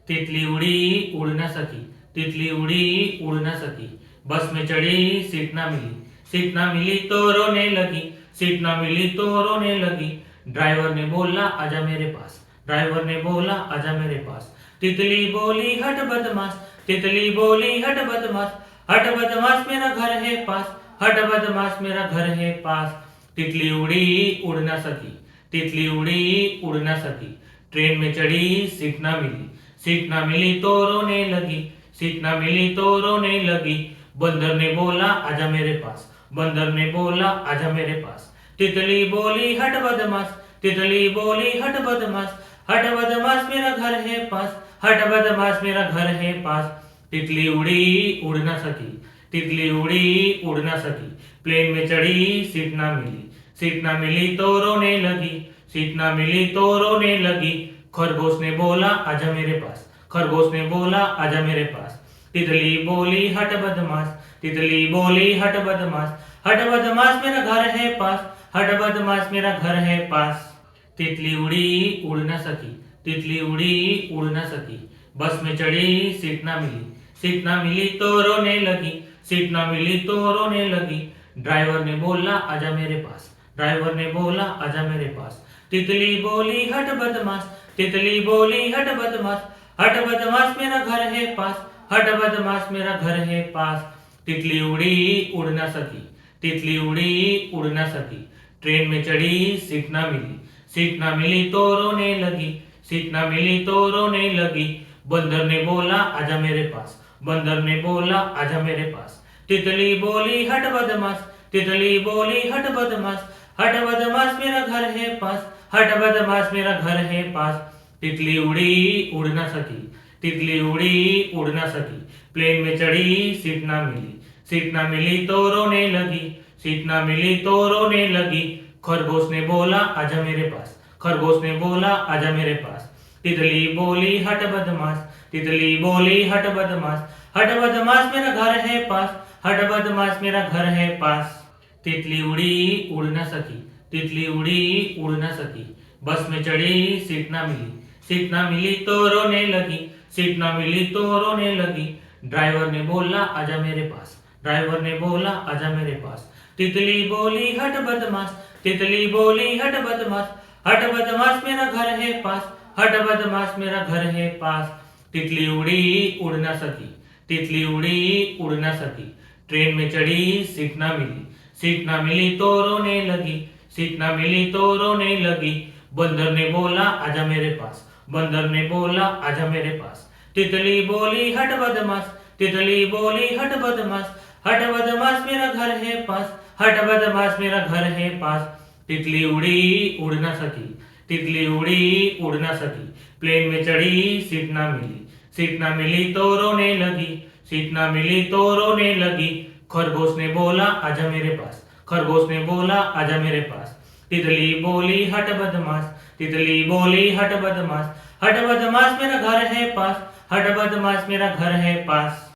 तितली उड़ी उड़ न सकी, तितली उड़ी उड़ न सकी। बस में चढ़ी सीट ना मिली, सीट ना मिली तो रोने लगी, सीट ना मिली तो रोने लगी। ड्राइवर ने बोला आजा मेरे पास, ड्राइवर ने बोला आजा मेरे पास। तितली बोली हट बदमाश, तितली बोली हट बदमाश, हट बदमाश मेरा घर है पास, हट बदमाश मेरा घर है पास। तितली उड़ी उड़ ना सकी, तितली उड़ी उड़ ना सकी। ट्रेन में चढ़ी सीट ना मिली, सीट ना मिली तो रोने लगी, सीट ना मिली तो रोने लगी। बंदर ने बोला आजा मेरे पास, बंदर ने बोला आजा मेरे पास। तितली बोली हट बदमाश, तितली बोली हट बदमाश, हट बदमाश मेरा घर है पास, हट बदमाश मेरा घर है पास। तितली उड़ी उड़ ना सकी, तितली उड़ी उड़ ना सकी। प्लेन में चढ़ी सीट ना मिली, सीट ना मिली तो रोने लगी, सीट ना मिली तो रोने लगी। खरगोश ने बोला आजा मेरे पास, खरगोश ने बोला आजा मेरे पास। तितली बोली हट बदमाश, तितली बोली हट बदमाश, हट बदमाश मेरा घर है पास, हट बदमाश मेरा घर है पास। तितली उड़ी उड़ न सकी, तितली उड़ी उड़ न सकी। बस में चढ़ी सीट ना मिली, सीट ना मिली तो रोने लगी, सीट ना मिली तो रोने लगी। ड्राइवर ने बोला आजा मेरे पास, ड्राइवर ने बोला आजा मेरे पास। तितली बोली हट बदमाश, तितली बोली हट बदमाश, हट बदमाश मेरा घर है पास, हट बदमाश मेरा घर है पास। तितली उड़ी उड़ ना सकी, तितली उड़ी उड़ ना सकी। ट्रेन में चढ़ी सीट ना मिली, सीट ना मिली तो रोने लगी, सीट ना मिली तो रोने लगी। बंदर ने बोला आजा मेरे पास, बंदर ने बोला आजा मेरे पास। तितली बोली हट बदमाश, तितली बोली हट बदमाश, हट बदमाश मेरा घर है पास, हट बदमाश मेरा घर है पास। तितली उड़ी उड़ ना सकी, तितली उड़ी उड़ ना सकी। प्लेन में चढ़ी सीट ना मिली, सीट ना मिली तो रोने लगी, सीट ना मिली तो रोने लगी। खरगोश ने बोला आजा मेरे पास, खरगोश ने बोला आजा मेरे पास। तितली बोली हट बदमाश, तितली बोली हट बदमाश, हट बदमाश मेरा घर है पास, हट बदमाश मेरा घर है पास। तितली उड़ी उड़ न सकी, तितली उड़ी उड़ न सकी। बस में चढ़ी सीट ना मिली, सीट ना मिली तो रोने लगी, सीट ना मिली तो रोने लगी। ड्राइवर ने बोला आजा मेरे पास, ड्राइवर ने बोला आजा मेरे पास। तितली बोली हट बदमाश, तितली बोली हट बदमाश, हट बदमाश मेरा घर है पास, हट बदमाश मेरा घर है पास। तितली उड़ी उड़ ना सकी, तितली उड़ी उड़ ना सकी। ट्रेन में चढ़ी सीट ना मिली, सीट ना मिली तो रोने लगी, सीट ना मिली तो रोने लगी। बंदर ने बोला आजा मेरे पास, बंदर ने बोला आजा मेरे पास। तितली बोली हट बदमाश, तितली बोली हट बदमाश, हट बदमाश मेरा घर है पास, हट बदमाश मेरा घर है पास। तितली उड़ी उड़ ना सकी, तितली उड़ी उड़ ना सकी। प्लेन में चढ़ी सीट ना मिली, सीट ना मिली तो रोने लगी, सीट ना मिली तो रोने लगी। खरगोश ने बोला आजा मेरे पास, खरगोश ने बोला आजा मेरे पास। तितली बोली हट बदमाश, तितली बोली हट बदमाश, हट बदमाश मेरा घर है पास, हट बदमाश मेरा घर है पास।